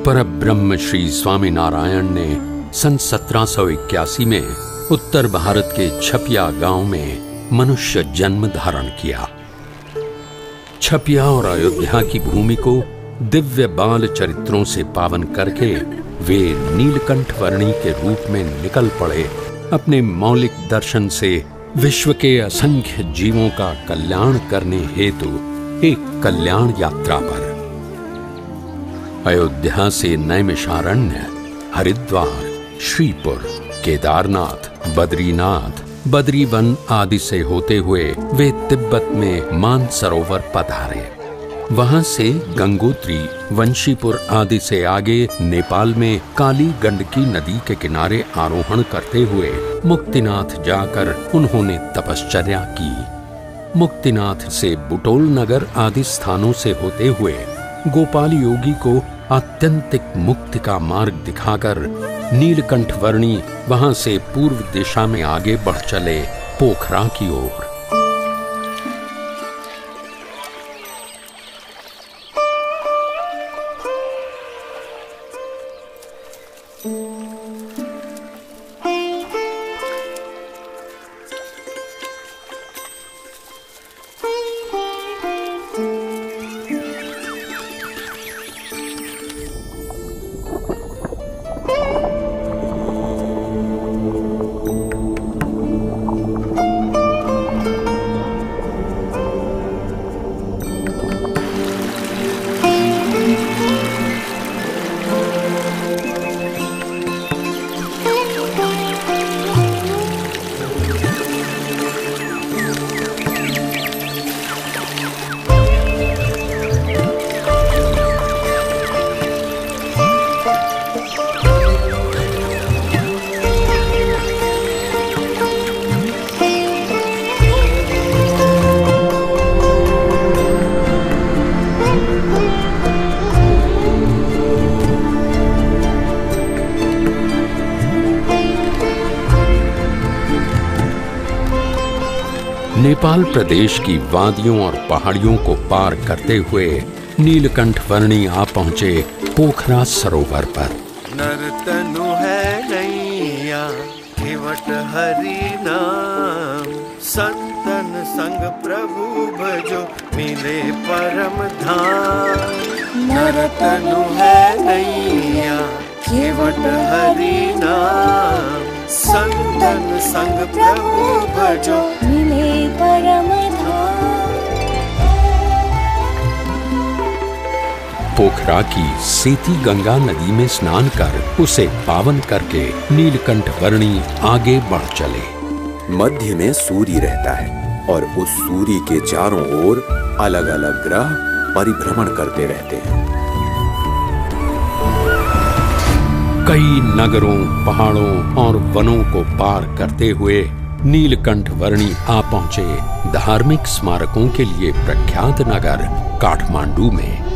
परब्रह्म श्री स्वामीनारायण ने सन 1781 में उत्तर भारत के छपिया गांव में मनुष्य जन्म धारण किया। छपिया और अयोध्या की भूमि को दिव्य बाल चरित्रों से पावन करके वे नीलकंठ वर्णी के रूप में निकल पड़े अपने मौलिक दर्शन से विश्व के असंख्य जीवों का कल्याण करने हेतु एक कल्याण यात्रा पर। अयोध्या से नैमिषारण्य, हरिद्वार, श्रीपुर, केदारनाथ, बद्रीनाथ, बद्रीवन आदि से होते हुए वे तिब्बत में मानसरोवर पधारे। वहां से गंगोत्री, वंशीपुर आदि से आगे नेपाल में काली गंडकी नदी के किनारे आरोहण करते हुए मुक्तिनाथ जाकर उन्होंने तपश्चर्या की। मुक्तिनाथ से बुटोल नगर आदि स्थानों से होते हुए गोपाल योगी को आत्यंतिक मुक्ति का मार्ग दिखाकर नीलकंठ वर्णी वहां से पूर्व दिशा में आगे बढ़ चले पोखरा की ओर। नेपाल प्रदेश की वादियों और पहाड़ियों को पार करते हुए नीलकंठ वर्णी आ पहुंचे पोखरा सरोवर पर। नरतनु है नैया केवट हरि नाम, संतन संग प्रभु भजो मिले परम धाम। नरतनु है नैया केवट हरि नाम, संतन संग प्रभु भजो मिले परम धाम। पोखरा की सेती गंगा नदी में स्नान कर उसे पावन करके नीलकंठ वर्णी आगे बढ़ चले। मध्य में सूर्य रहता है और उस सूर्य के चारों ओर अलग अलग ग्रह परिभ्रमण करते रहते हैं। कई नगरों, पहाड़ों और वनों को पार करते हुए नीलकंठ वर्णी आ पहुंचे धार्मिक स्मारकों के लिए प्रख्यात नगर काठमांडू में।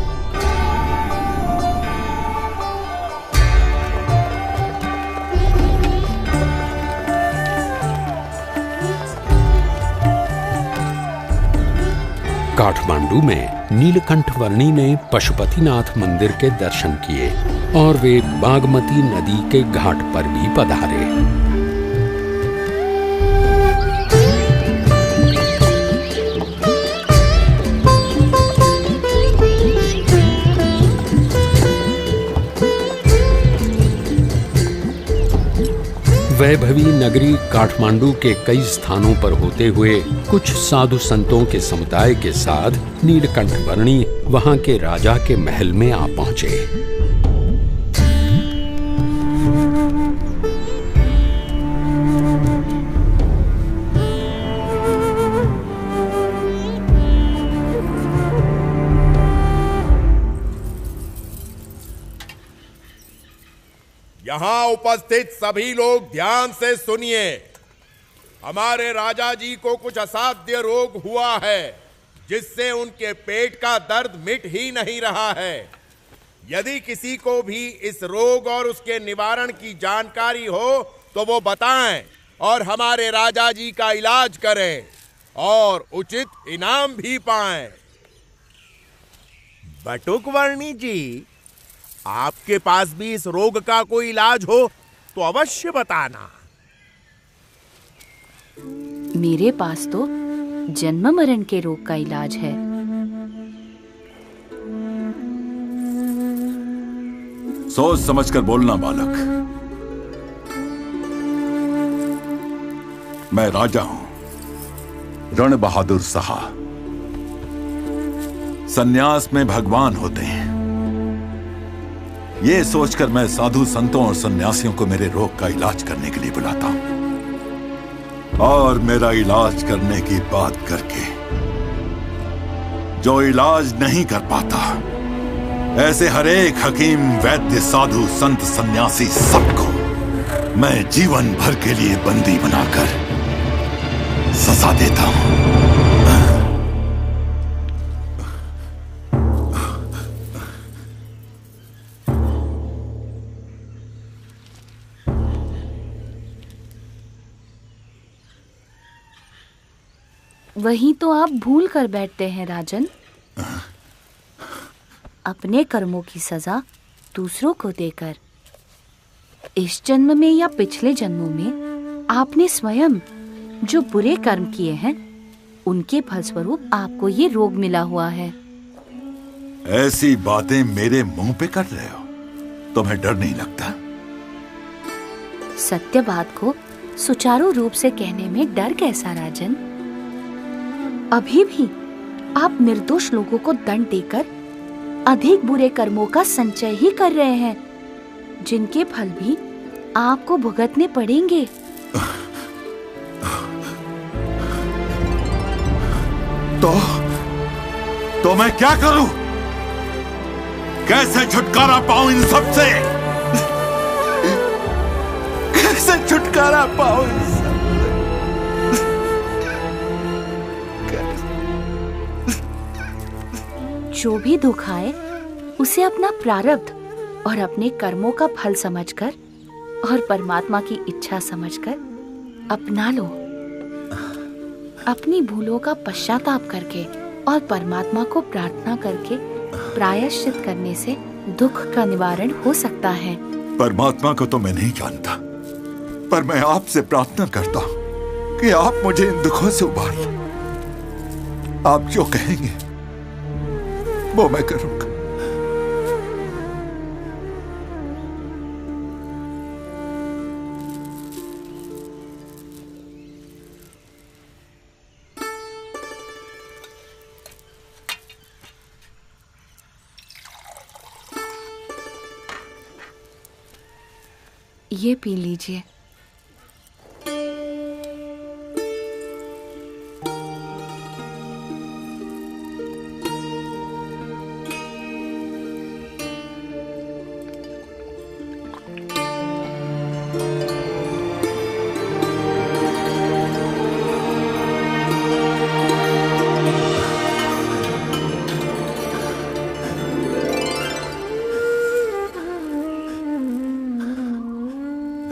काठमांडू में नीलकंठ वर्णी ने पशुपतिनाथ मंदिर के दर्शन किए और वे बागमती नदी के घाट पर भी पधारे। वैभवी नगरी काठमांडू के कई स्थानों पर होते हुए कुछ साधु संतों के समुदाय के साथ नीलकंठ वर्णी वहां के राजा के महल में आ पहुंचे। यहाँ उपस्थित सभी लोग ध्यान से सुनिए। हमारे राजा जी को कुछ असाध्य रोग हुआ है, जिससे उनके पेट का दर्द मिट ही नहीं रहा है। यदि किसी को भी इस रोग और उसके निवारण की जानकारी हो तो वो बताएं और हमारे राजा जी का इलाज करें और उचित इनाम भी पाएं। बटुक वर्णी जी, आपके पास भी इस रोग का कोई इलाज हो तो अवश्य बताना। मेरे पास तो जन्म मरण के रोग का इलाज है। सोच समझकर बोलना बालक। मैं राजा हूं, रण बहादुर साहा। सन्यास में भगवान होते हैं। ये सोचकर मैं साधु संतों और सन्यासियों को मेरे रोग का इलाज करने के लिए बुलाता हूं, और मेरा इलाज करने की बात करके जो इलाज नहीं कर पाता, ऐसे हर एक हकीम, वैद्य, साधु, संत, सन्यासी सबको मैं जीवन भर के लिए बंदी बनाकर सजा देता हूं। वहीं तो आप भूल कर बैठते हैं राजन। अपने कर्मों की सजा दूसरों को देकर इस जन्म में या पिछले जन्मों में आपने स्वयं जो बुरे कर्म किए हैं, उनके फलस्वरूप आपको ये रोग मिला हुआ है। ऐसी बातें मेरे मुंह पे कर रहे हो, तुम्हें डर नहीं लगता? सत्य बात को सुचारू रूप से कहने में डर कैसा राजन? अभी भी आप निर्दोष लोगों को दंड देकर अधिक बुरे कर्मों का संचय ही कर रहे हैं, जिनके फल भी आपको भुगतने पड़ेंगे। तो मैं क्या करूं? कैसे छुटकारा पाऊं इन सब से? कैसे छुटकारा पाऊं इन सब से? जो भी दुख आए उसे अपना प्रारब्ध और अपने कर्मों का फल समझकर और परमात्मा की इच्छा समझकर अपना लो। अपनी भूलों का पश्चाताप करके और परमात्मा को प्रार्थना करके प्रायश्चित करने से दुख का निवारण हो सकता है। परमात्मा को तो मैं नहीं जानता, पर मैं आपसे प्रार्थना करता हूं कि आप मुझे इन दुखों से उबारिए। आप जो कहेंगे वो मैं करूंगा। ये पी लीजिए।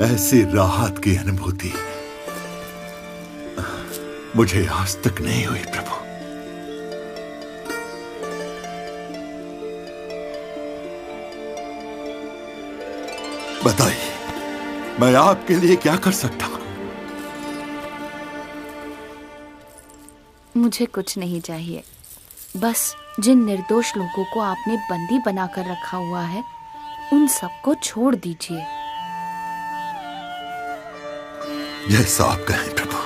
ऐसी राहत की अनुभूति मुझे आज तक नहीं हुई प्रभु। बताइए, मैं आपके लिए क्या कर सकता हूं? मुझे कुछ नहीं चाहिए, बस जिन निर्दोष लोगों को आपने बंदी बनाकर रखा हुआ है, उन सबको छोड़ दीजिए। जैसा आप कहें प्रभु।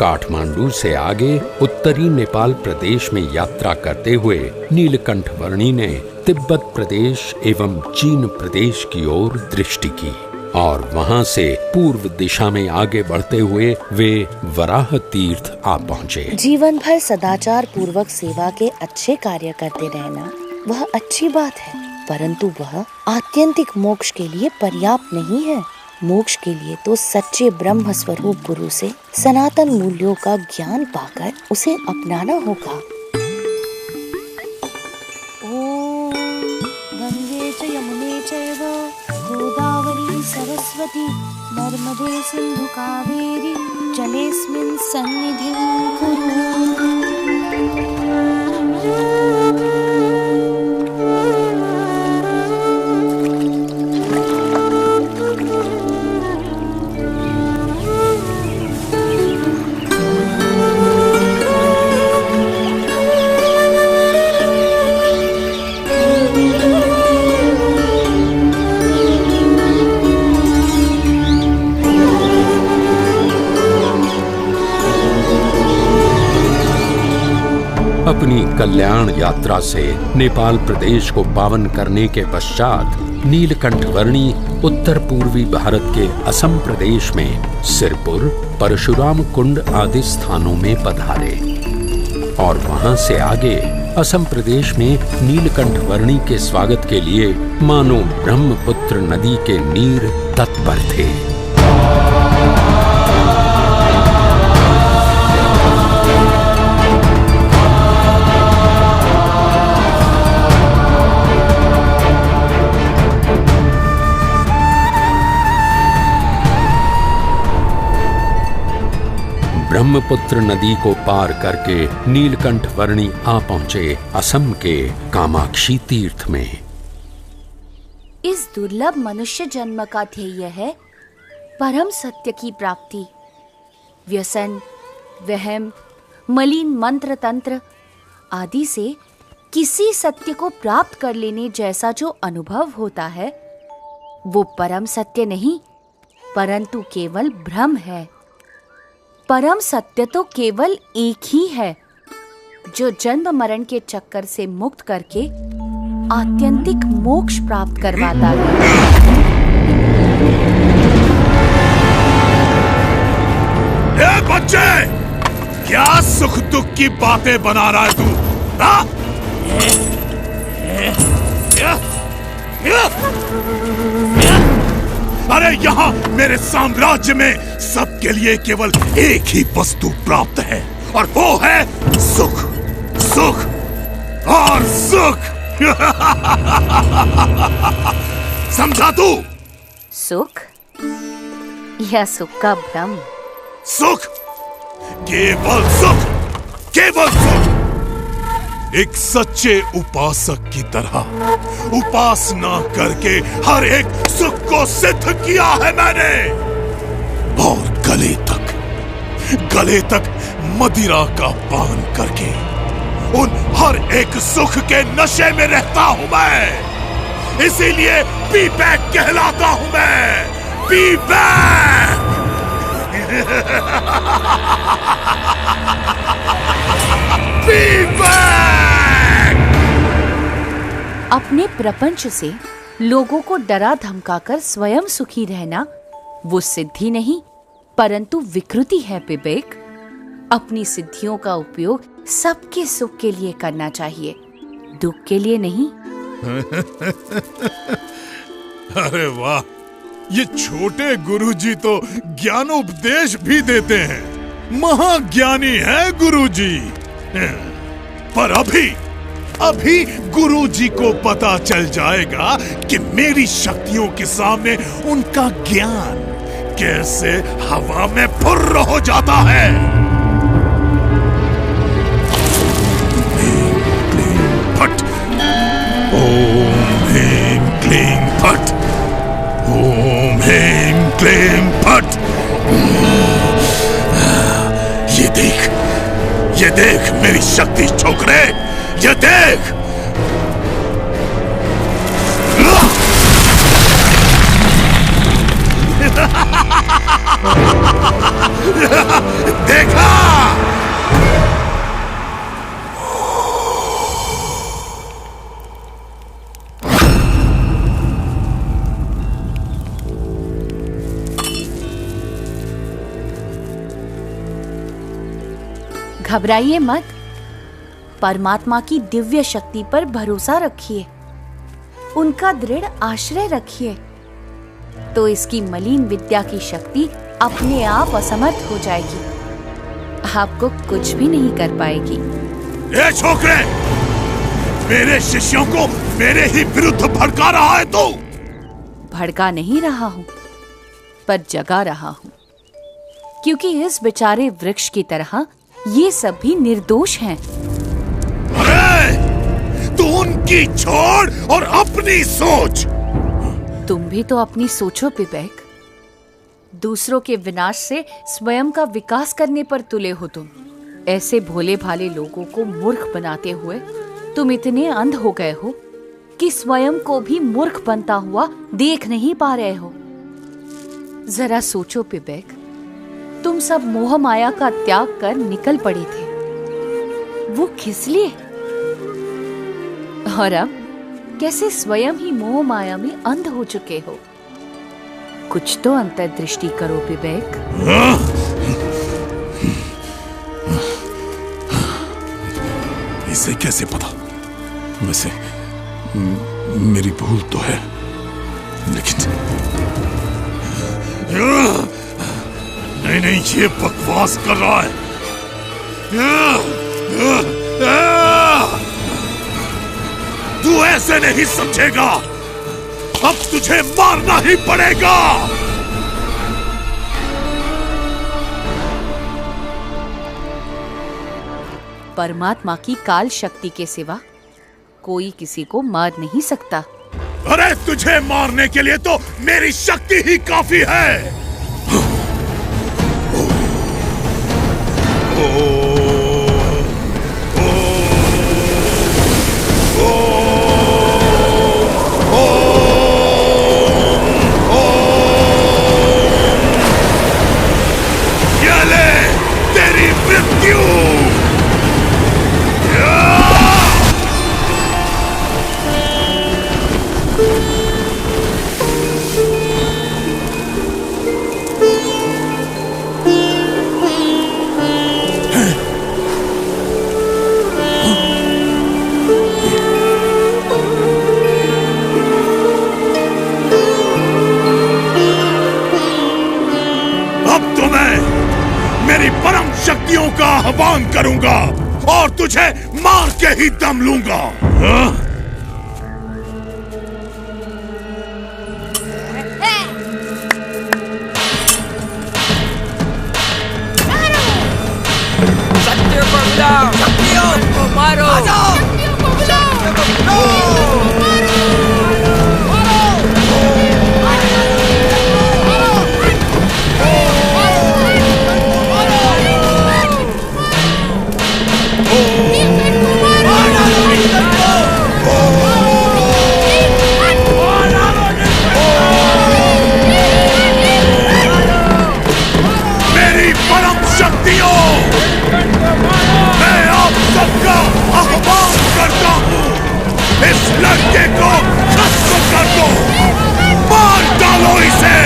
काठमांडू से आगे उत्तरी नेपाल प्रदेश में यात्रा करते हुए नीलकंठ वर्णी ने तिब्बत प्रदेश एवं चीन प्रदेश की ओर दृष्टि की और वहां से पूर्व दिशा में आगे बढ़ते हुए वे वराह तीर्थ आ पहुँचे। जीवन भर सदाचार पूर्वक सेवा के अच्छे कार्य करते रहना वह अच्छी बात है, परंतु वह आत्यंतिक मोक्ष के लिए पर्याप्त नहीं है। मोक्ष के लिए तो सच्चे ब्रह्म स्वरूप गुरु से सनातन मूल्यों का ज्ञान पाकर उसे अपनाना होगा। ओम गंगे च यमुने चैव गोदावरी सरस्वती नर्मदे सिंधु कावेरी जलेस्मिन् सन्निधिं कुरु। अपनी कल्याण यात्रा से नेपाल प्रदेश को पावन करने के पश्चात नीलकंठ वर्णी उत्तर पूर्वी भारत के असम प्रदेश में सिरपुर, परशुराम कुंड आदि स्थानों में पधारे और वहां से आगे असम प्रदेश में नीलकंठ वर्णी के स्वागत के लिए मानो ब्रह्मपुत्र नदी के नीर तत्पर थे। ब्रह्मपुत्र नदी को पार करके नीलकंठ वर्णी आ पहुंचे असम के कामाक्षी तीर्थ में। इस दुर्लभ मनुष्य जन्म का ध्येय है परम सत्य की प्राप्ति। व्यसन, वहम, मलिन मंत्र तंत्र आदि से किसी सत्य को प्राप्त कर लेने जैसा जो अनुभव होता है वो परम सत्य नहीं परंतु केवल भ्रम है। परम सत्य तो केवल एक ही है जो जन्म मरण के चक्कर से मुक्त करके आत्यंतिक मोक्ष प्राप्त करवाता है। ए बच्चे, क्या सुख दुख की बातें बना रहा है तू? अरे यहाँ मेरे साम्राज्य में सबके लिए केवल एक ही वस्तु प्राप्त है और वो है सुख, सुख और सुख। समझा तू? सुख या सुख का भ्रम? सुख, केवल सुख, केवल सुख। एक सच्चे उपासक की तरह उपासना करके हर एक सुख को सिद्ध किया है मैंने और गले तक मदिरा का पान करके उन हर एक सुख के नशे में रहता हूं मैं। इसीलिए पी बैक कहलाता हूं मैं, पी बैक। P back. अपने प्रपंच से लोगों को डरा धमकाकर स्वयं सुखी रहना वो सिद्धि नहीं परंतु विकृति है विवेक। अपनी सिद्धियों का उपयोग सबके सुख के लिए करना चाहिए, दुख के लिए नहीं। अरे वाह, ये छोटे गुरुजी तो ज्ञानोपदेश भी देते हैं। महाज्ञानी है गुरुजी। पर अभी गुरुजी को पता चल जाएगा कि मेरी शक्तियों के सामने उनका ज्ञान कैसे हवा में फुर्र हो जाता है। फट। ओम ह्रीं क्लीं फट। ओम ह्रीं क्लीं फट। ये देख मेरी शक्ति छोकरे, ये देख। देखा? घबराइए मत, परमात्मा की दिव्य शक्ति पर भरोसा रखिए। उनका दृढ़ आश्रय रखिए, तो इसकी मलिन विद्या की शक्ति अपने आप असमर्थ हो जाएगी, आपको कुछ भी नहीं कर पाएगी। ये छोकरे, मेरे शिष्यों को मेरे ही विरुद्ध भड़का रहा है तू? भड़का नहीं रहा हूं, पर जगा रहा हूं, क्योंकि इस बेचारे वृक्ष की तरह ये सब भी निर्दोष हैं। अरे, तू उनकी छोड़ और अपनी सोच। तुम भी तो अपनी सोचो पिबेक। दूसरों के विनाश से स्वयं का विकास करने पर तुले हो तुम। ऐसे भोले भाले लोगों को मूर्ख बनाते हुए तुम इतने अंध हो गए हो कि स्वयं को भी मूर्ख बनता हुआ देख नहीं पा रहे हो। जरा सोचो पिबेक, तुम सब मोह माया का त्याग कर निकल पड़े थे, वो किस लिए? और अब कैसे स्वयं ही मोह माया में अंध हो चुके हो? कुछ तो अंतर्दृष्टि करो पिबेक। इसे कैसे पता? वैसे मेरी भूल तो है, लेकिन नहीं, ये बकवास कर रहा है। तू ऐसे नहीं समझेगा, अब तुझे मारना ही पड़ेगा। परमात्मा की काल शक्ति के सिवा कोई किसी को मार नहीं सकता। अरे, तुझे मारने के लिए तो मेरी शक्ति ही काफी है। ये ले तेरी मृत्यु। शक्तियों का आह्वान करूंगा और तुझे मार के ही दम लूंगा। शक्तियों को बुलाओ, शक्तियों को मारो, शक्तियों को बुलाओ। मैं आप सबका आह्वान करता हूँ, इस लड़के को खत्म कर दो, मार डालो इसे।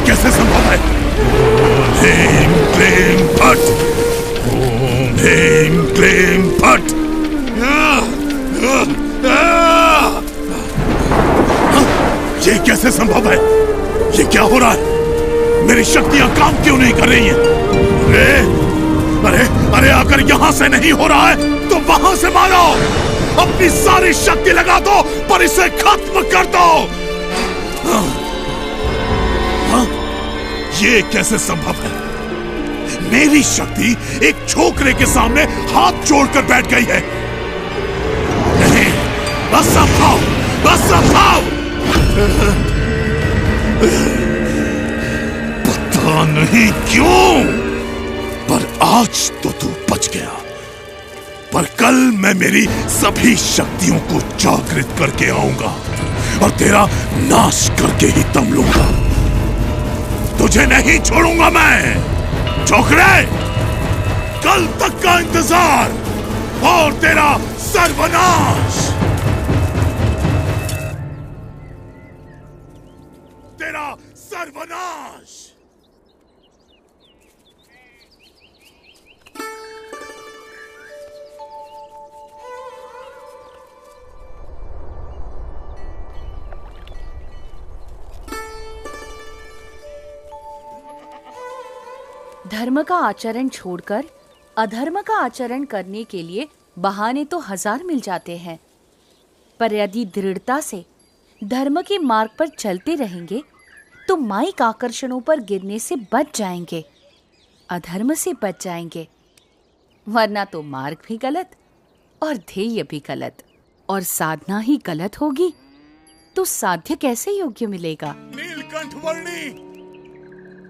कैसे संभव है? भीम क्लीम फट, ओम भीम क्लीम फट। ये कैसे संभव है? ये क्या हो रहा है? मेरी शक्तियां काम क्यों नहीं कर रही हैं? अरे अरे अगर यहां से नहीं हो रहा है तो वहां से मारो। अपनी सारी शक्ति लगा दो पर इसे खत्म कर दो। हाँ? ये कैसे संभव है? मेरी शक्ति एक छोकरे के सामने हाथ जोड़कर बैठ गई है। नहीं, असंभव, असंभव। पता नहीं क्यों, पर आज तो तू बच गया। पर कल मैं मेरी सभी शक्तियों को जागृत करके आऊंगा और तेरा नाश करके ही दम लूंगा। तुझे नहीं छोड़ूंगा मैं छोकरे। कल तक का इंतजार और तेरा सर्वनाश। तेरा सर्वनाश। धर्म का आचरण छोड़कर अधर्म का आचरण करने के लिए बहाने तो 1000 मिल जाते हैं, पर यदि दृढ़ता से धर्म के मार्ग पर चलते रहेंगे तो माइक आकर्षणों पर गिरने से बच जाएंगे, अधर्म से बच जाएंगे। वरना तो मार्ग भी गलत और ध्येय भी गलत, और साधना ही गलत होगी तो साध्य कैसे योग्य मिलेगा? नीलकंठ वर्णी,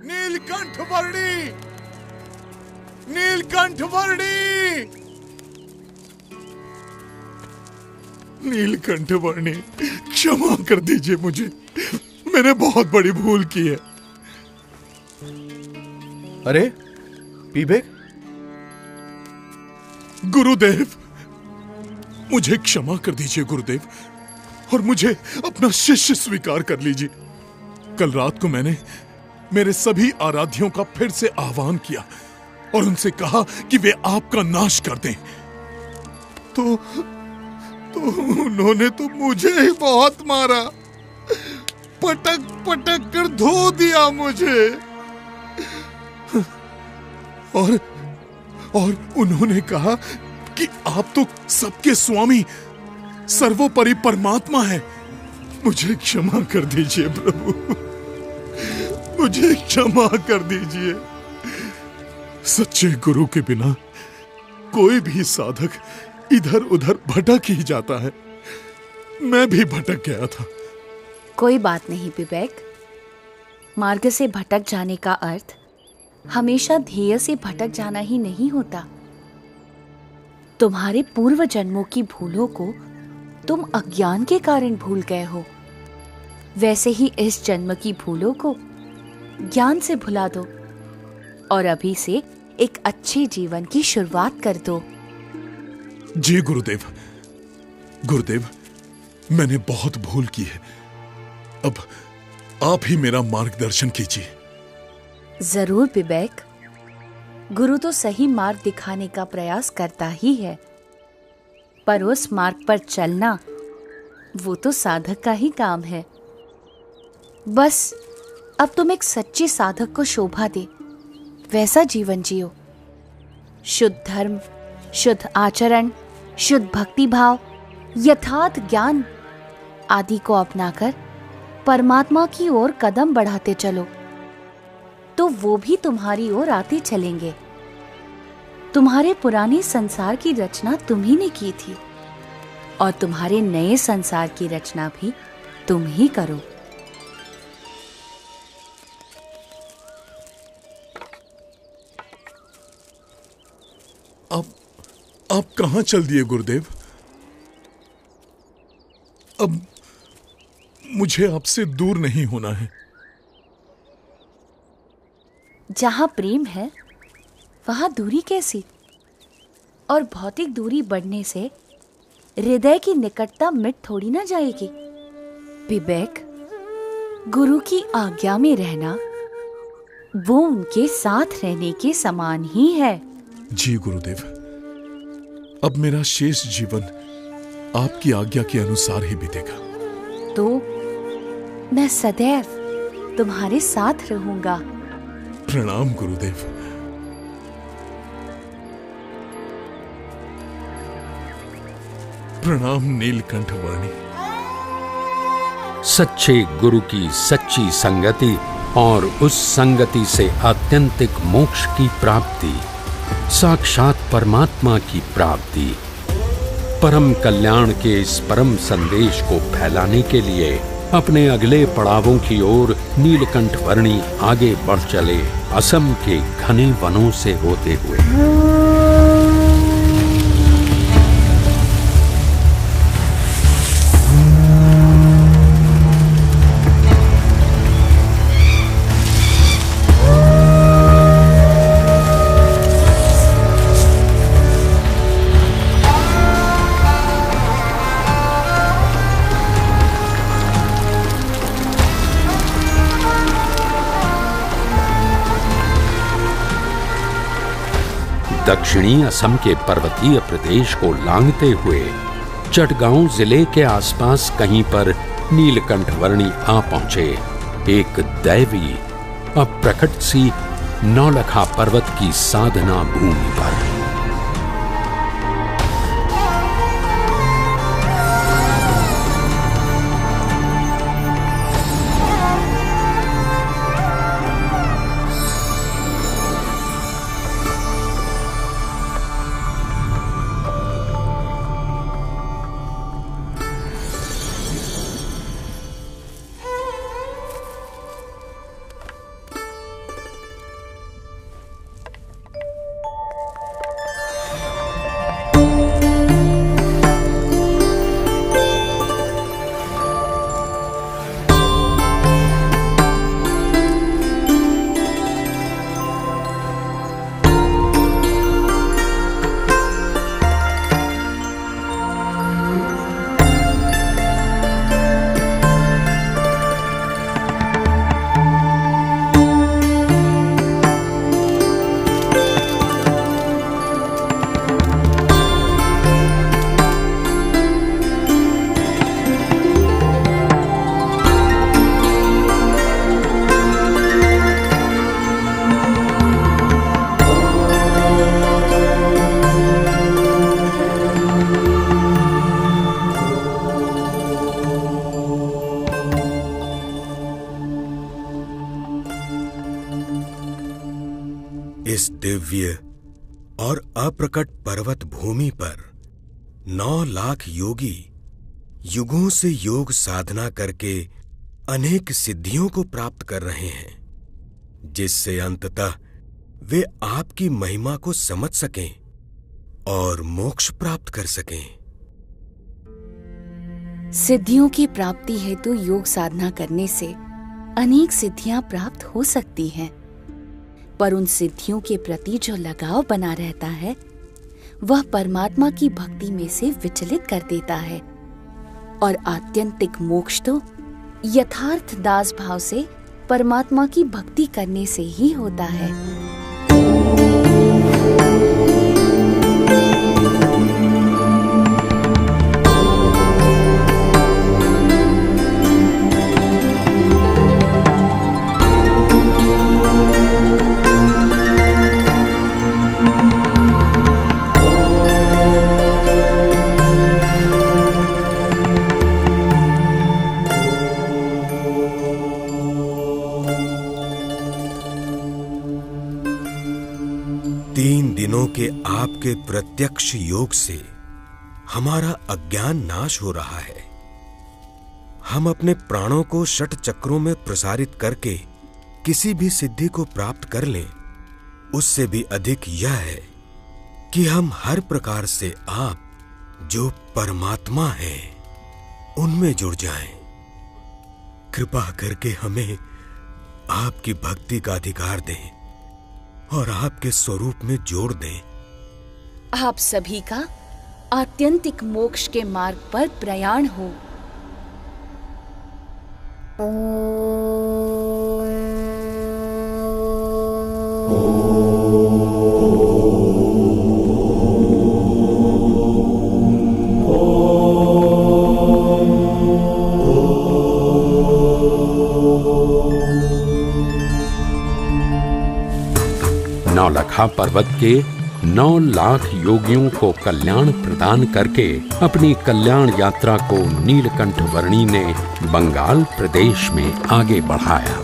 नीलकंठ वर्णी, नीलकंठ वर्णी, नीलकंठ वर्णी, क्षमा कर दीजिए मुझे, मैंने बहुत बड़ी भूल की है। अरे पीबेक, गुरुदेव, मुझे क्षमा कर दीजिए गुरुदेव, और मुझे अपना शिष्य स्वीकार कर लीजिए। कल रात को मैंने मेरे सभी आराध्यों का फिर से आह्वान किया और उनसे कहा कि वे आपका नाश कर दें, तो उन्होंने तो मुझे ही बहुत मारा, पटक पटक कर धो दिया मुझे। और उन्होंने कहा कि आप तो सबके स्वामी, सर्वोपरि परमात्मा है। मुझे क्षमा कर दीजिए प्रभु, मुझे क्षमा कर दीजिए। सच्चे गुरु के बिना कोई भी साधक इधर उधर भटक ही जाता है। मैं भी भटक गया था। कोई बात नहीं विवेक, मार्ग से भटक जाने का अर्थ हमेशा ध्येय से भटक जाना ही नहीं होता। तुम्हारे पूर्व जन्मों की भूलों को तुम अज्ञान के कारण भूल गए हो, वैसे ही इस जन्म की भूलों को ज्ञान से भुला दो और अभी से एक अच्छे जीवन की शुरुआत कर दो। जी गुरुदेव, गुरुदेव, मैंने बहुत भूल की है। अब आप ही मेरा मार्गदर्शन कीजिए। जरूर विवेक, गुरु तो सही मार्ग दिखाने का प्रयास करता ही है, पर उस मार्ग पर चलना वो तो साधक का ही काम है। बस अब तुम एक सच्चे साधक को शोभा दे वैसा जीवन जियो। शुद्ध धर्म, शुद्ध आचरण, शुद्ध भक्ति भाव, यथार्थ ज्ञान आदि को अपनाकर परमात्मा की ओर कदम बढ़ाते चलो, तो वो भी तुम्हारी ओर आते चलेंगे। तुम्हारे पुराने संसार की रचना तुम ही ने की थी और तुम्हारे नए संसार की रचना भी तुम ही करो। आप कहां चल दिए गुरुदेव? अब मुझे आपसे दूर नहीं होना है। जहां प्रेम है वहां दूरी कैसी? और भौतिक दूरी बढ़ने से हृदय की निकटता मिट थोड़ी ना जाएगी। विवेक, गुरु की आज्ञा में रहना वो उनके साथ रहने के समान ही है। जी गुरुदेव, अब मेरा शेष जीवन आपकी आज्ञा के अनुसार ही बीतेगा। तो मैं सदैव तुम्हारे साथ रहूंगा। प्रणाम गुरुदेव। प्रणाम नीलकंठ वर्णी। सच्चे गुरु की सच्ची संगति और उस संगति से आत्यंतिक मोक्ष की प्राप्ति, साक्षात परमात्मा की प्राप्ति, परम कल्याण के इस परम संदेश को फैलाने के लिए अपने अगले पड़ावों की ओर नीलकंठ वर्णी आगे बढ़ चले, असम के घने वनों से होते हुए। दक्षिणी असम के पर्वतीय प्रदेश को लांघते हुए चटगांव जिले के आसपास कहीं पर नीलकंठ वर्णी आ पहुंचे, एक दैवी अप्रकट सी नौलखा पर्वत की साधना भूमि पर। इस दिव्य और अप्रकट पर्वत भूमि पर 9 लाख योगी युगों से योग साधना करके अनेक सिद्धियों को प्राप्त कर रहे हैं, जिससे अंततः वे आपकी महिमा को समझ सकें और मोक्ष प्राप्त कर सकें। सिद्धियों की प्राप्ति हेतु योग साधना करने से अनेक सिद्धियां प्राप्त हो सकती हैं, पर उन सिद्धियों के प्रति जो लगाव बना रहता है वह परमात्मा की भक्ति में से विचलित कर देता है, और आत्यंतिक मोक्ष तो यथार्थ दास भाव से परमात्मा की भक्ति करने से ही होता है। के आपके प्रत्यक्ष योग से हमारा अज्ञान नाश हो रहा है। हम अपने प्राणों को षट चक्रों में प्रसारित करके किसी भी सिद्धि को प्राप्त कर लें, उससे भी अधिक यह है कि हम हर प्रकार से आप जो परमात्मा हैं उनमें जुड़ जाएं। कृपा करके हमें आपकी भक्ति का अधिकार दें और आपके स्वरूप में जोड़ दें। आप सभी का आत्यंतिक मोक्ष के मार्ग पर प्रयाण हो। नौलखा पर्वत के 9 लाख योगियों को कल्याण प्रदान करके अपनी कल्याण यात्रा को नीलकंठ वर्णी ने बंगाल प्रदेश में आगे बढ़ाया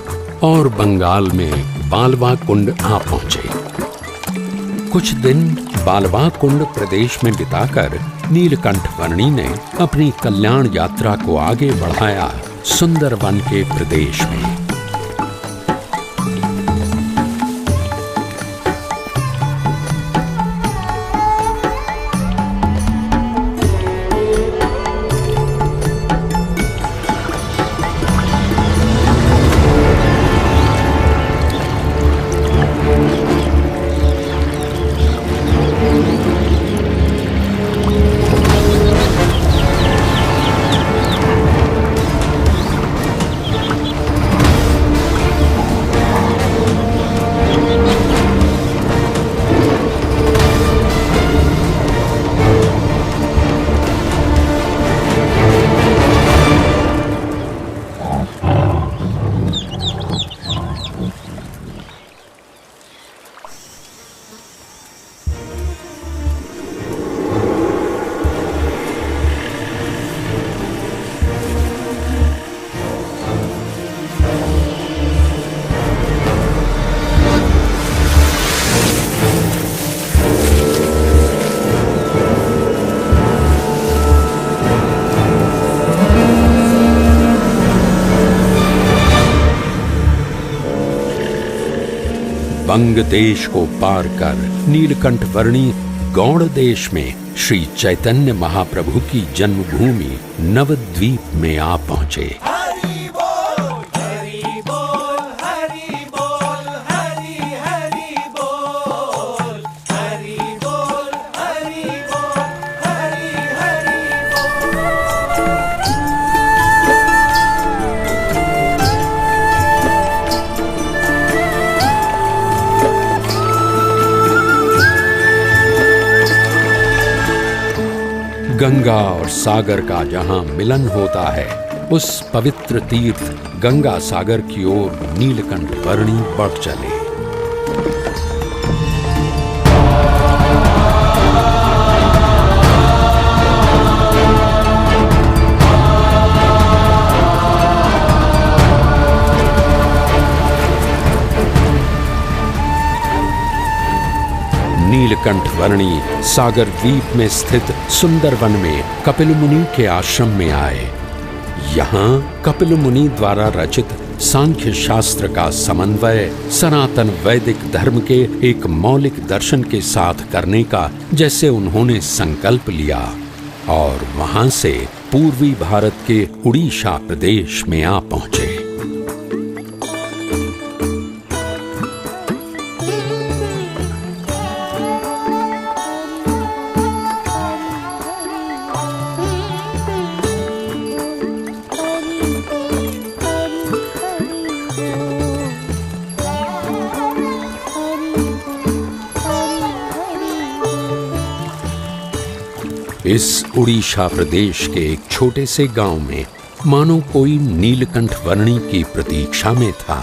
और बंगाल में बालवा कुंड आ पहुंचे। कुछ दिन बालवा कुंड प्रदेश में बिताकर नीलकंठ वर्णी ने अपनी कल्याण यात्रा को आगे बढ़ाया सुंदरवन के प्रदेश में। बंग देश को पार कर नीलकंठ वर्णी गौड़ देश में श्री चैतन्य महाप्रभु की जन्मभूमि नवद्वीप में आ पहुंचे। गंगा और सागर का जहां मिलन होता है, उस पवित्र तीर्थ गंगा सागर की ओर नीलकंठ वर्णी बढ़ चले। नीलकंठ वर्णी सागर द्वीप में स्थित सुंदरवन में कपिल मुनि के आश्रम में आए। यहाँ कपिल मुनि द्वारा रचित सांख्य शास्त्र का समन्वय सनातन वैदिक धर्म के एक मौलिक दर्शन के साथ करने का जैसे उन्होंने संकल्प लिया और वहां से पूर्वी भारत के उड़ीसा प्रदेश में आ पहुंचे। इस उड़ीसा प्रदेश के एक छोटे से गांव में मानो कोई नीलकंठ वर्णी की प्रतीक्षा में था।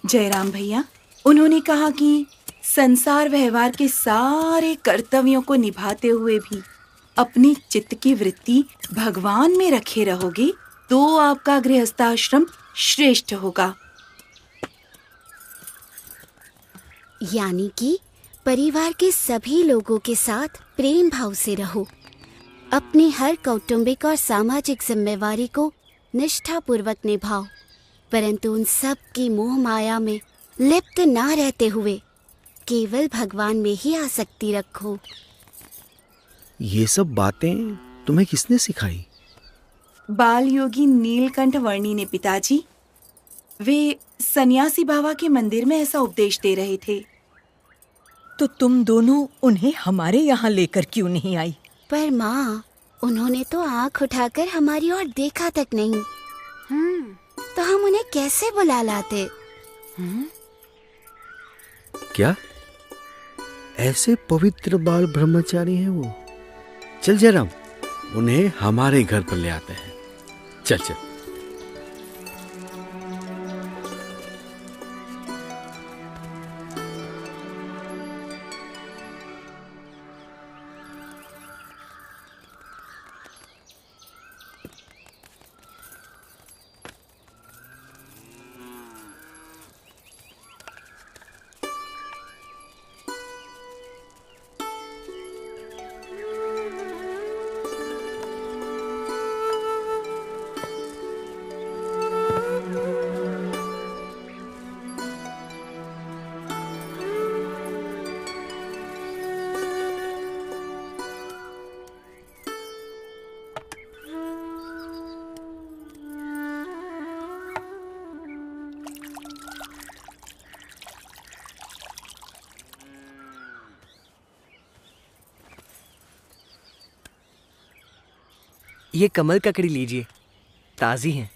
जयराम भैया, उन्होंने कहा कि संसार व्यवहार के सारे कर्तव्यों को निभाते हुए भी अपनी चित्त की वृत्ति भगवान में रखे रहोगे तो आपका गृहस्थाश्रम श्रेष्ठ होगा। यानी कि परिवार के सभी लोगों के साथ प्रेम भाव से रहो, अपनी हर कौटुंबिक और सामाजिक जिम्मेवारी को निष्ठापूर्वक निभाओ, परंतु उन सब की मोह माया में लिप्त ना रहते हुए केवल भगवान में ही आसक्ति रखो। ये सब बातें तुम्हें किसने सिखाई? बाल योगी नीलकंठ वर्णी ने पिताजी। वे सन्यासी बाबा के मंदिर में ऐसा उपदेश दे रहे थे। तो तुम दोनों उन्हें हमारे यहाँ लेकर क्यों नहीं आई? पर माँ, उन्होंने तो आँख उठाकर हमारी ओर देखा तक नहीं। तो हम उन्हें कैसे बुला लाते? क्या ऐसे पवित्र बाल ब्रह्मचारी हैं वो? चल जयराम, उन्हें हमारे घर पर ले आते हैं। चल चल। ये कमल ककड़ी लीजिए, ताजी हैं।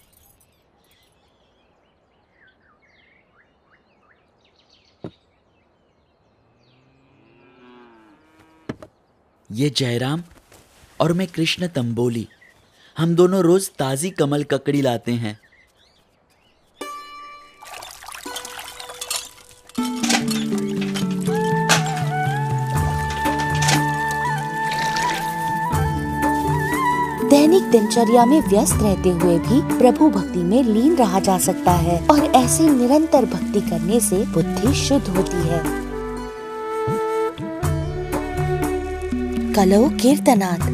ये जयराम और मैं कृष्ण तंबोली, हम दोनों रोज ताजी कमल ककड़ी लाते हैं। दैनिक दिनचर्या में व्यस्त रहते हुए भी प्रभु भक्ति में लीन रहा जा सकता है और ऐसे निरंतर भक्ति करने से बुद्धि शुद्ध होती है। कलौ कीर्तनात्,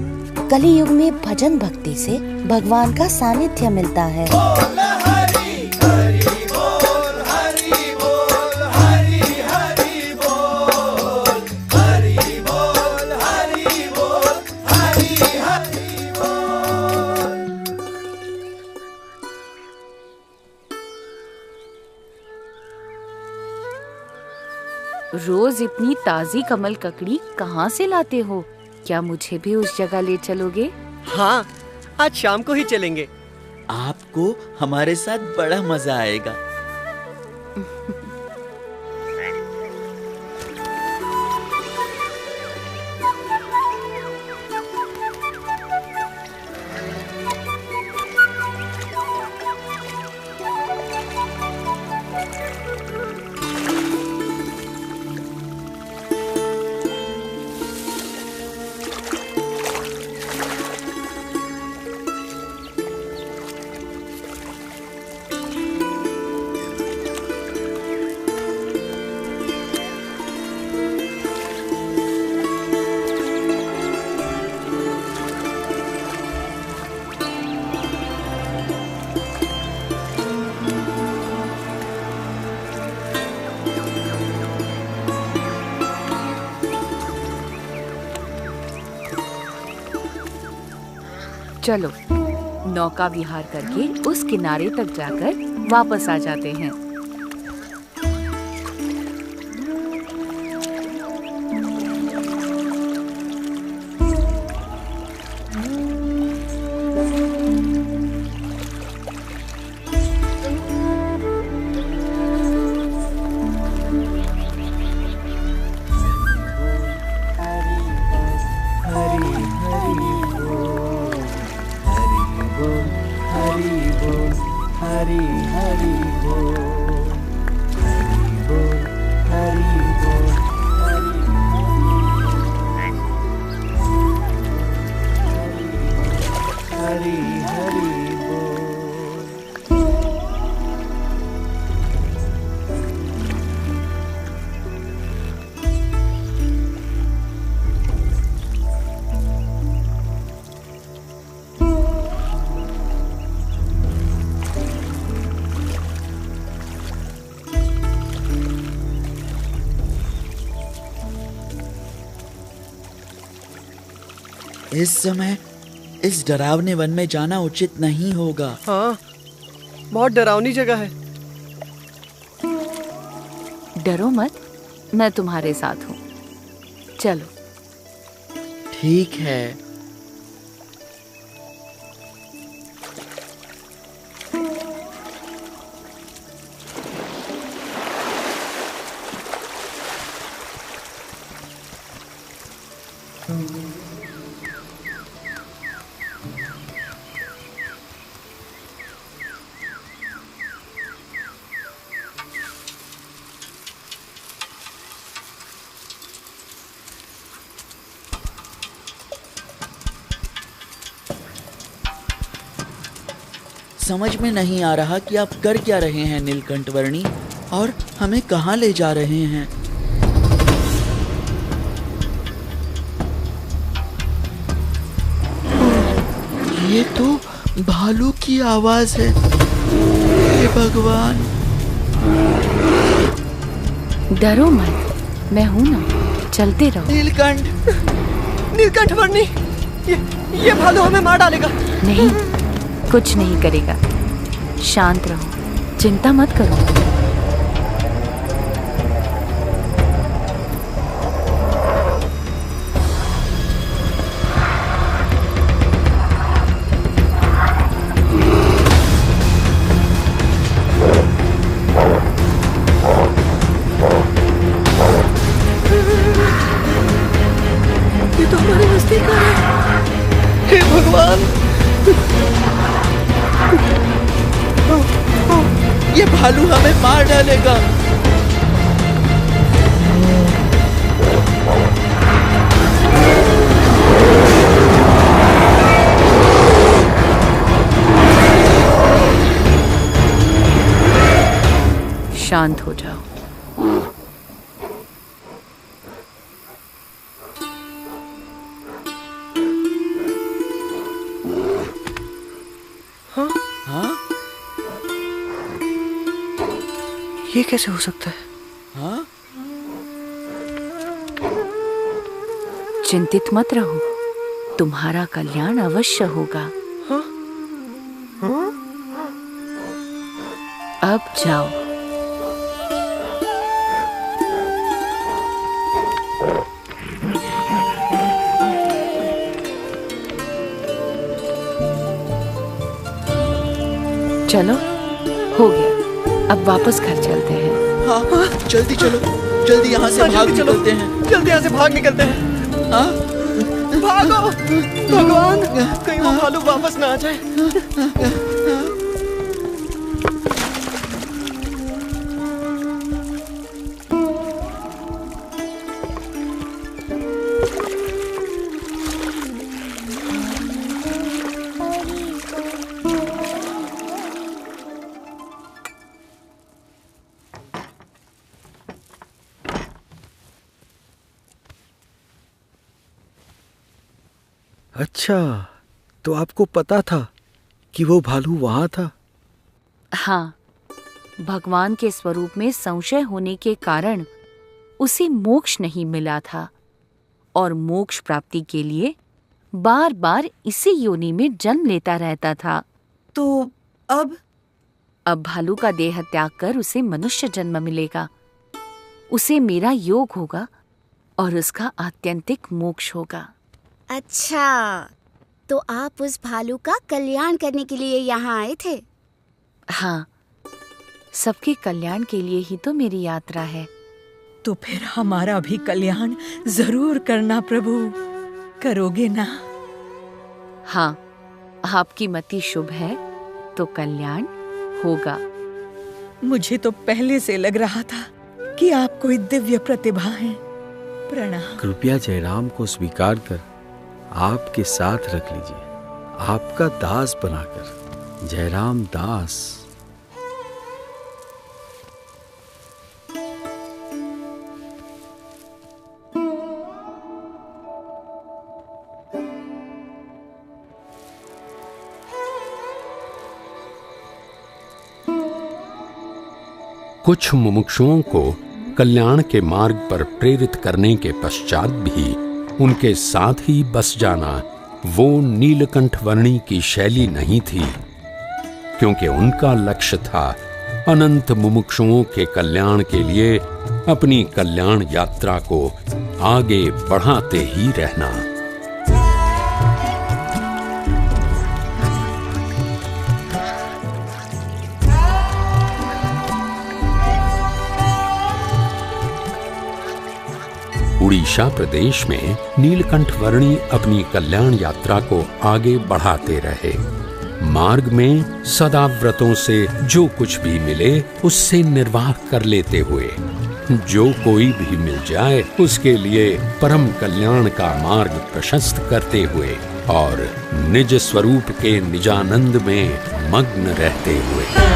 कली युग में भजन भक्ति से भगवान का सानिध्य मिलता है। रोज इतनी ताजी कमल ककड़ी कहाँ से लाते हो? क्या मुझे भी उस जगह ले चलोगे? हाँ, आज शाम को ही चलेंगे। आपको हमारे साथ बड़ा मजा आएगा। चलो नौका विहार करके उस किनारे तक जाकर वापस आ जाते हैं। इस समय इस डरावने वन में जाना उचित नहीं होगा। हाँ, बहुत डरावनी जगह है। डरो मत, मैं तुम्हारे साथ हूँ। चलो। ठीक है। समझ में नहीं आ रहा कि आप कर क्या रहे हैं नीलकंठ वर्णी, और हमें कहाँ ले जा रहे हैं। ये तो भालू की आवाज है। हे भगवान। डरो मत, मैं हूं ना, चलते रहो। नीलकंठ, नीलकंठ वर्णी, ये भालू हमें मार डालेगा। नहीं, कुछ नहीं करेगा। शांत रहो, चिंता मत करो। ये तो हमारे नजदीक आ रहा है। हे भगवान, ये भालू हमें मार डालेगा। शांत हो जाओ। हाँ? ये कैसे हो सकता है? हाँ? चिंतित मत रहो, तुम्हारा कल्याण अवश्य होगा। हाँ? हाँ? अब जाओ। चलो, हो गया। अब वापस घर चलते हैं। हाँ, जल्दी चलो, जल्दी यहाँ से भाग निकलते हैं। जल्दी यहाँ से भाग निकलते हैं। हाँ? भागो भगवान, कहीं वो भालू वापस ना आ जाए। अच्छा, तो आपको पता था कि वो भालू वहां था? हाँ, भगवान के स्वरूप में संशय होने के कारण उसे मोक्ष नहीं मिला था और मोक्ष प्राप्ति के लिए बार बार इसी योनि में जन्म लेता रहता था। तो अब भालू का देह त्याग कर उसे मनुष्य जन्म मिलेगा। उसे मेरा योग होगा और उसका आत्यंतिक मोक्ष होगा। अच्छा, तो आप उस भालू का कल्याण करने के लिए यहाँ आए थे? हाँ, सबके कल्याण के लिए ही तो मेरी यात्रा है। तो फिर हमारा भी कल्याण जरूर करना प्रभु, करोगे ना? हाँ, आपकी मति शुभ है तो कल्याण होगा। मुझे तो पहले से लग रहा था कि आप कोई दिव्य प्रतिभा हैं। प्रणाम। कृपया जयराम को स्वीकार कर आपके साथ रख लीजिए, आपका दास बनाकर। जयराम दास। कुछ मुमुक्षुओं को कल्याण के मार्ग पर प्रेरित करने के पश्चात भी उनके साथ ही बस जाना वो नीलकंठ वर्णी की शैली नहीं थी, क्योंकि उनका लक्ष्य था अनंत मुमुक्षुओं के कल्याण के लिए अपनी कल्याण यात्रा को आगे बढ़ाते ही रहना। उड़ीसा प्रदेश में नीलकंठ वर्णी अपनी कल्याण यात्रा को आगे बढ़ाते रहे। मार्ग में सदा व्रतों से जो कुछ भी मिले उससे निर्वाह कर लेते हुए जो कोई भी मिल जाए उसके लिए परम कल्याण का मार्ग प्रशस्त करते हुए और निज स्वरूप के निजानंद में मग्न रहते हुए।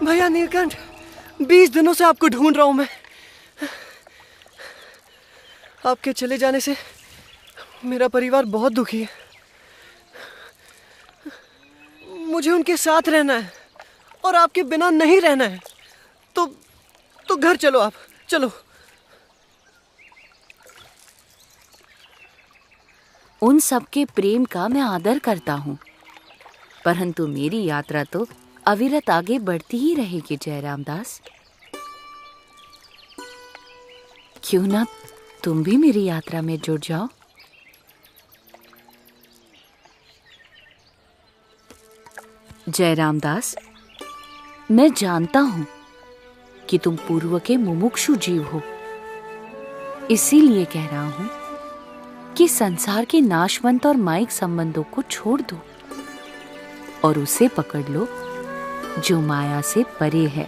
भैया नीलकंठ, 20 दिनों से आपको ढूंढ रहा हूं मैं। आपके चले जाने से मेरा परिवार बहुत दुखी है। मुझे उनके साथ रहना है और आपके बिना नहीं रहना है। तो घर चलो, आप चलो। उन सबके प्रेम का मैं आदर करता हूँ, परंतु मेरी यात्रा तो अविरत आगे बढ़ती ही रहेगी जयराम दास। क्यों ना तुम भी मेरी यात्रा में जुड़ जाओ। जयराम दास, मैं जानता हूं कि तुम पूर्व के मुमुक्षु जीव हो, इसीलिए कह रहा हूं कि संसार के नाशवंत और मायिक संबंधों को छोड़ दो और उसे पकड़ लो जो माया से परे है।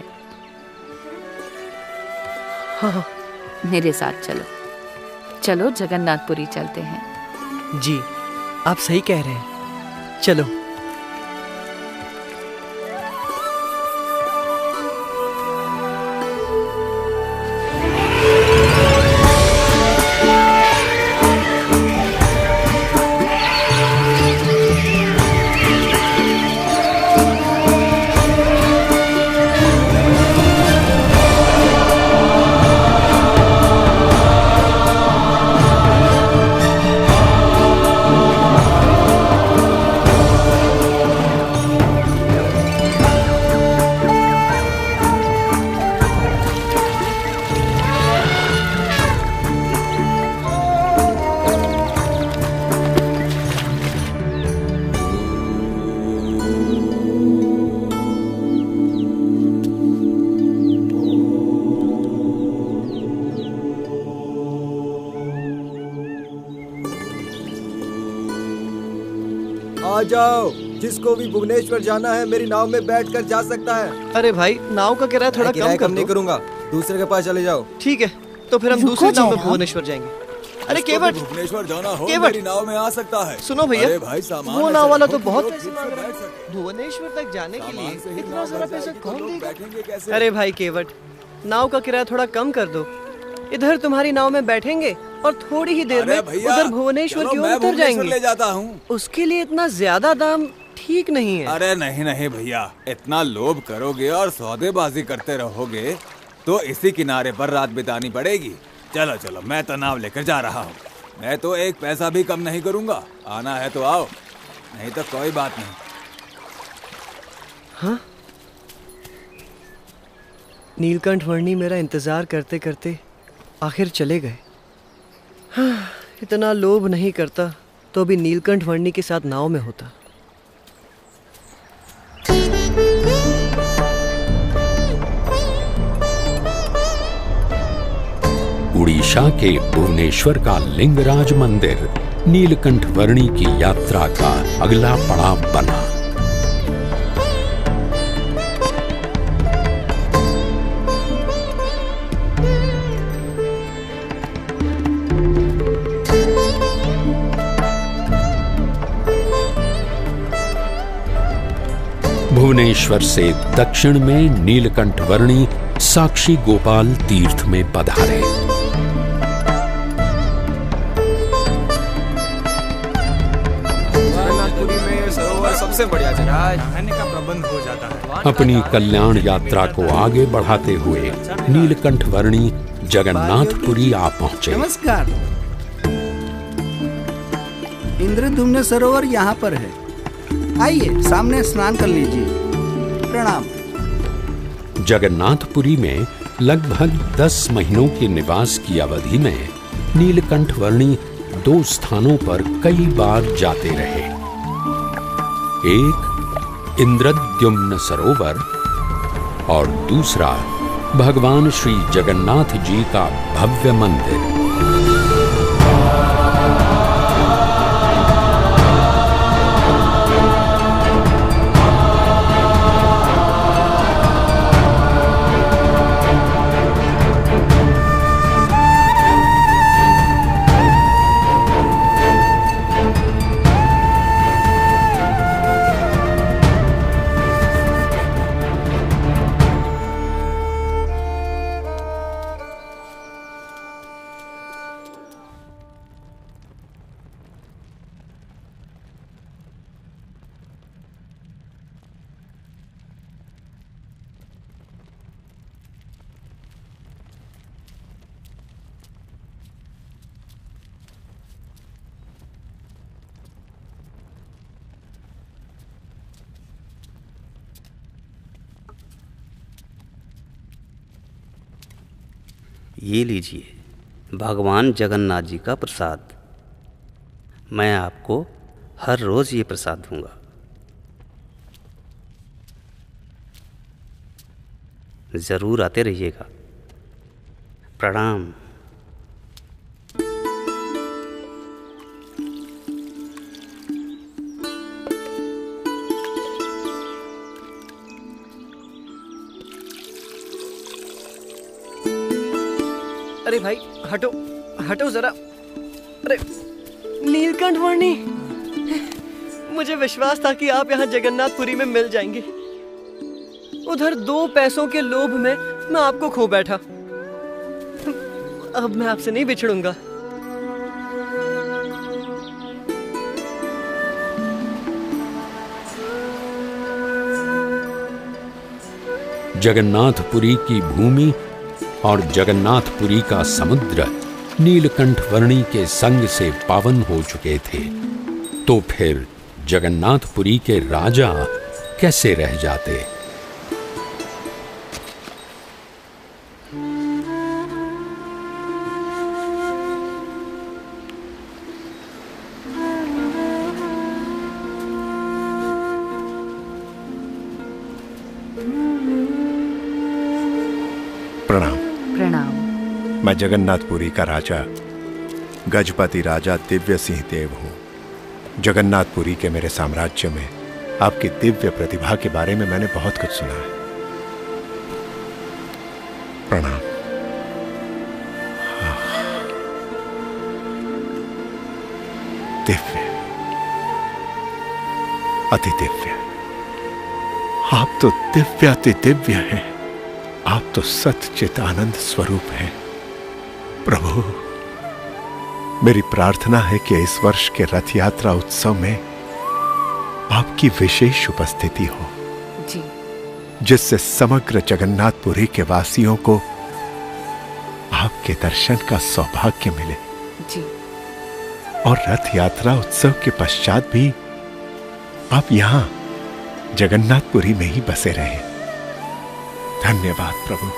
हाँ। मेरे साथ चलो, चलो जगन्नाथपुरी चलते हैं। जी, आप सही कह रहे हैं, चलो। आ जाओ, जिसको भी भुवनेश्वर जाना है मेरी नाव में बैठकर जा सकता है। अरे भाई, नाव का किराया थोड़ा कम नहीं करूंगा, दूसरे के पास चले जाओ। ठीक है, तो फिर हम दूसरी नाव में भुवनेश्वर जाएंगे। अरे केवट, भुवनेश्वर जाना हो मेरी नाव में आ सकता है। सुनो भैया, भाई वो नाव वाला तो बहुत पैसे मांग रहा है। भुवनेश्वर तक जाने के लिए इतना सारा पैसा कौन देगा? अरे भाई केवट, नाव का किराया थोड़ा कम कर दो। इधर तुम्हारी नाव में बैठेंगे और थोड़ी ही देर में उधर भुवनेश्वर की ओर उतर जाएंगे। ले जाता हूँ। उसके लिए इतना ज्यादा दाम ठीक नहीं है। अरे नहीं नहीं भैया, इतना लोभ करोगे और सौदेबाजी करते रहोगे तो इसी किनारे पर रात बितानी पड़ेगी। चलो चलो, मैं तो नाव लेकर जा रहा हूँ। मैं तो एक पैसा भी कम नहीं करूँगा। आना है तो आओ, नहीं तो कोई बात नहीं। हाँ? नीलकंठ वर्णी मेरा इंतजार करते करते आखिर चले गए। हाँ, इतना लोभ नहीं करता तो भी नीलकंठ वर्णी के साथ नाव में होता। उड़ीसा के भुवनेश्वर का लिंगराज मंदिर नीलकंठ वर्णी की यात्रा का अगला पड़ाव बना। भुवनेश्वर से दक्षिण में नीलकंठ वर्णी साक्षी गोपाल तीर्थ में पधारे। सबसे बढ़िया जगह रहने का प्रबंध हो जाता है। अपनी कल्याण यात्रा को आगे बढ़ाते हुए नीलकंठ वर्णी जगन्नाथपुरी आ पहुंचे। नमस्कार। इंद्रद्युम्न सरोवर यहाँ पर है, आइए सामने स्नान कर लीजिए। प्रणाम। जगन्नाथपुरी में लगभग 10 महीनों के निवास की अवधि में नीलकंठ वर्णी 2 स्थानों पर कई बार जाते रहे। एक इंद्रद्युम्न सरोवर और दूसरा भगवान श्री जगन्नाथ जी का भव्य मंदिर। ये लीजिए भगवान जगन्नाथ जी का प्रसाद। मैं आपको हर रोज ये प्रसाद दूंगा। जरूर आते रहिएगा। प्रणाम। अरे भाई हटो हटो जरा। अरे नीलकंठ वर्णी, मुझे विश्वास था कि आप यहाँ जगन्नाथपुरी में मिल जाएंगे। उधर 2 पैसों के लोभ में मैं आपको खो बैठा। अब मैं आपसे नहीं बिछड़ूंगा। जगन्नाथपुरी की भूमि और जगन्नाथपुरी का समुद्र नीलकंठ वर्णी के संग से पावन हो चुके थे, तो फिर जगन्नाथपुरी के राजा कैसे रह जाते। प्रणाम। प्रणाम। मैं जगन्नाथपुरी का राजा गजपति राजा दिव्य सिंह देव हूँ। जगन्नाथपुरी के मेरे साम्राज्य में आपकी दिव्य प्रतिभा के बारे में मैंने बहुत कुछ सुना है। प्रणाम। दिव्य, अति दिव्य। आप तो दिव्य अति दिव्य हैं। आप तो सच्चित आनंद स्वरूप हैं। प्रभु, मेरी प्रार्थना है कि इस वर्ष के रथ यात्रा उत्सव में आपकी विशेष उपस्थिति हो जी, जिससे समग्र जगन्नाथपुरी के वासियों को आपके दर्शन का सौभाग्य मिले जी। और रथ यात्रा उत्सव के पश्चात भी आप यहां जगन्नाथपुरी में ही बसे रहें। धन्यवाद प्रभु,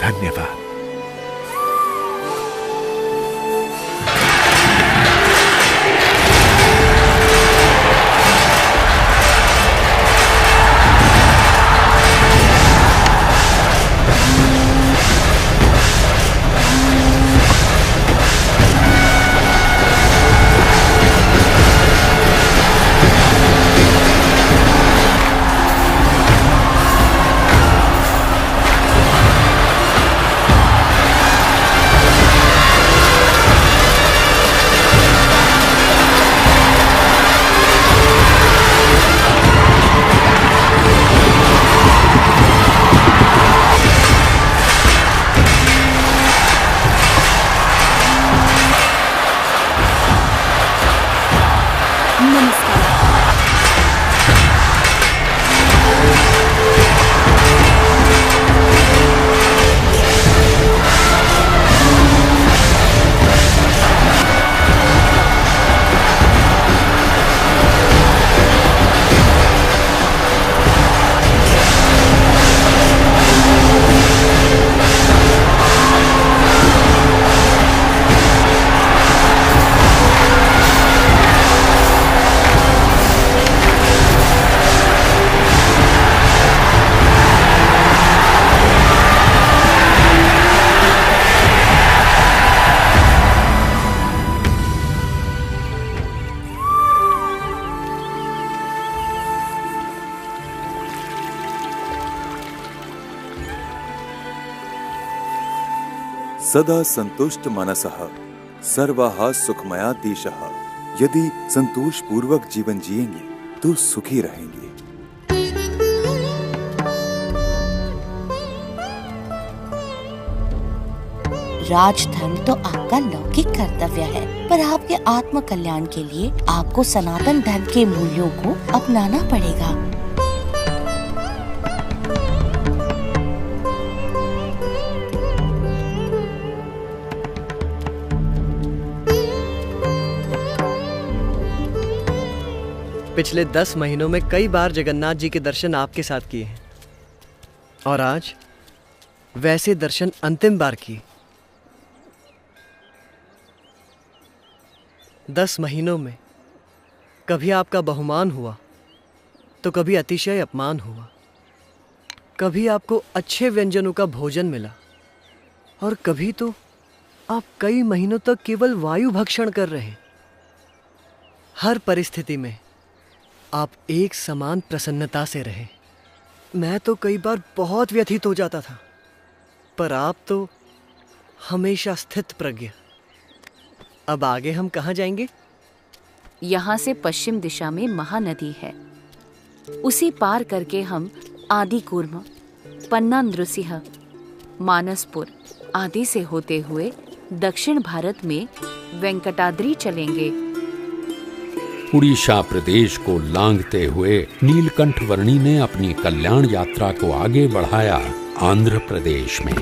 धन्यवाद। सदा संतुष्ट मनसः सर्वाः सुखमया दिशः। यदि संतोष पूर्वक जीवन जिएंगे तो सुखी रहेंगे। राजधर्म तो आपका लौकिक कर्तव्य है, पर आपके आत्म कल्याण के लिए आपको सनातन धर्म के मूल्यों को अपनाना पड़ेगा। पिछले 10 महीनों में कई बार जगन्नाथ जी के दर्शन आपके साथ किए हैं और आज वैसे दर्शन अंतिम बार किए। 10 महीनों में कभी आपका बहुमान हुआ तो कभी अतिशय अपमान हुआ, कभी आपको अच्छे व्यंजनों का भोजन मिला और कभी तो आप कई महीनों तक केवल वायु भक्षण कर रहे। हर परिस्थिति में आप एक समान प्रसन्नता से रहे। मैं तो कई बार बहुत व्यथित हो जाता था, पर आप तो हमेशा स्थित प्रज्ञ। अब आगे हम कहाँ जाएंगे? यहाँ से पश्चिम दिशा में महानदी है, उसी पार करके हम आदिकूर्म, पन्ना नृसिंह, मानसपुर आदि से होते हुए दक्षिण भारत में वेंकटाद्रि चलेंगे। उड़ीसा प्रदेश को लांघते हुए नीलकंठ वर्णी ने अपनी कल्याण यात्रा को आगे बढ़ाया आंध्र प्रदेश में।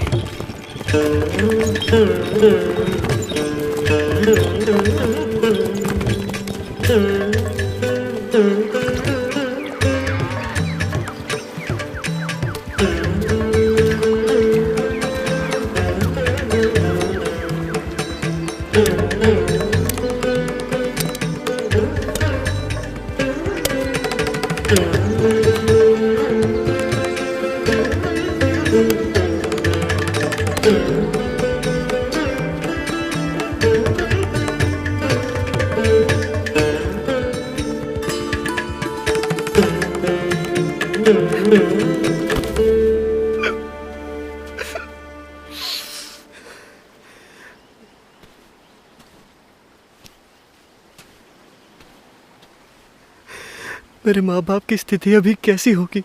मेरे माँ बाप की स्थिति अभी कैसी होगी?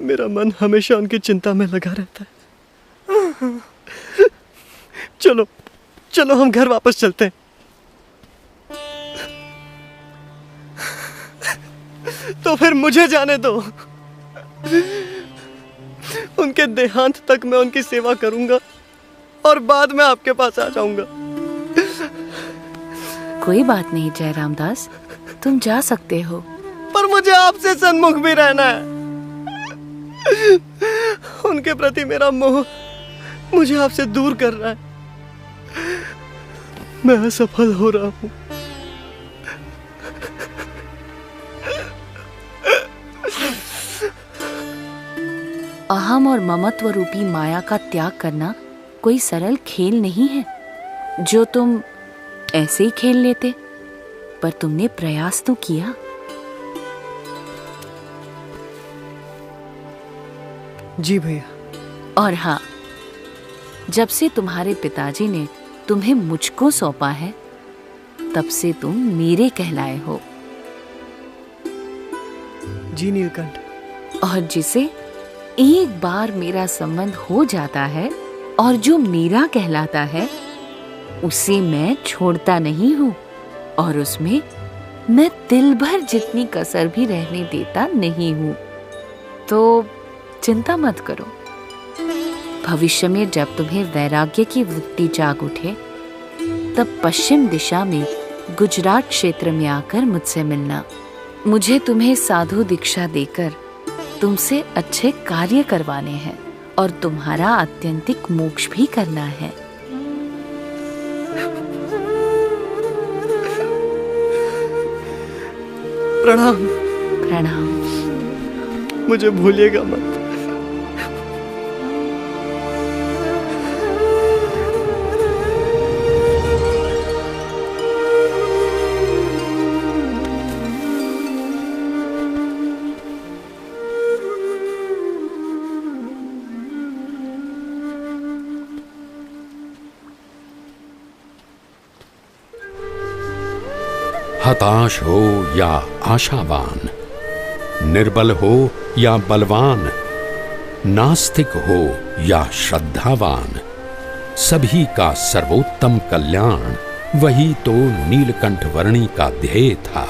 मेरा मन हमेशा उनकी चिंता में लगा रहता है। चलो चलो हम घर वापस चलते हैं। तो फिर मुझे जाने दो। उनके देहांत तक मैं उनकी सेवा करूंगा और बाद में आपके पास आ जाऊंगा। कोई बात नहीं जयराम दास, तुम जा सकते हो। पर मुझे आपसे सन्मुख भी रहना है। उनके प्रति मेरा मोह मुझे आपसे दूर कर रहा है। मैं असफल हो रहा हूं। अहम और ममत्व रूपी माया का त्याग करना कोई सरल खेल नहीं है जो तुम ऐसे ही खेल लेते, पर तुमने प्रयास तो किया। जी भैया। और हाँ, जब से तुम्हारे पिताजी ने तुम्हें मुझको सौंपा है, तब से तुम मेरे कहलाए हो। जी नीलकंठ। और जिसे एक बार मेरा संबंध हो जाता है और जो मेरा कहलाता है, उसे मैं छोड़ता नहीं हूं और उसमें मैं तिल भर जितनी कसर भी रहने देता नहीं हूं। तो चिंता मत करो। भविष्य में जब तुम्हें वैराग्य की वृत्ति जाग उठे, तब पश्चिम दिशा में गुजरात क्षेत्र में आकर मुझसे मिलना। मुझे तुम्हें साधु दीक्षा देकर तुमसे अच्छे कार्य करवाने हैं और तुम्हारा आत्यंतिक मोक्ष भी करना है। प्रणाम। प्रणाम। मुझे भूलिएगा मत। हताश हो या आशावान, निर्बल हो या बलवान, नास्तिक हो या श्रद्धावान, सभी का सर्वोत्तम कल्याण वही तो नीलकंठ वर्णी का ध्येय था।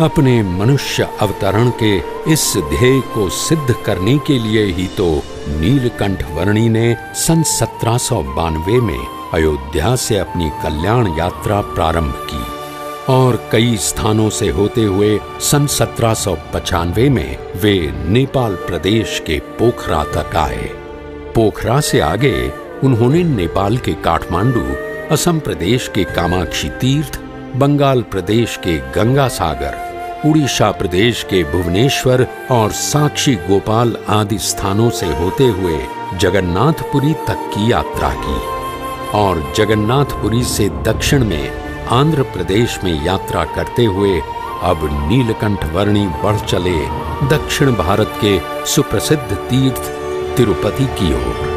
अपने मनुष्य अवतरण के इस ध्येय को सिद्ध करने के लिए ही तो नीलकंठ वर्णी ने सन 1792 में अयोध्या से अपनी कल्याण यात्रा प्रारंभ की और कई स्थानों से होते हुए सन 1795 में वे नेपाल प्रदेश के पोखरा तक आए। पोखरा से आगे उन्होंने नेपाल के काठमांडू, असम प्रदेश के कामाक्षी तीर्थ, बंगाल प्रदेश के गंगा सागर, उड़ीसा प्रदेश के भुवनेश्वर और साक्षी गोपाल आदि स्थानों से होते हुए जगन्नाथपुरी तक की यात्रा की और जगन्नाथपुरी से दक्षिण में आंध्र प्रदेश में यात्रा करते हुए अब नीलकंठ वर्णी बढ़ चले दक्षिण भारत के सुप्रसिद्ध तीर्थ तिरुपति की ओर।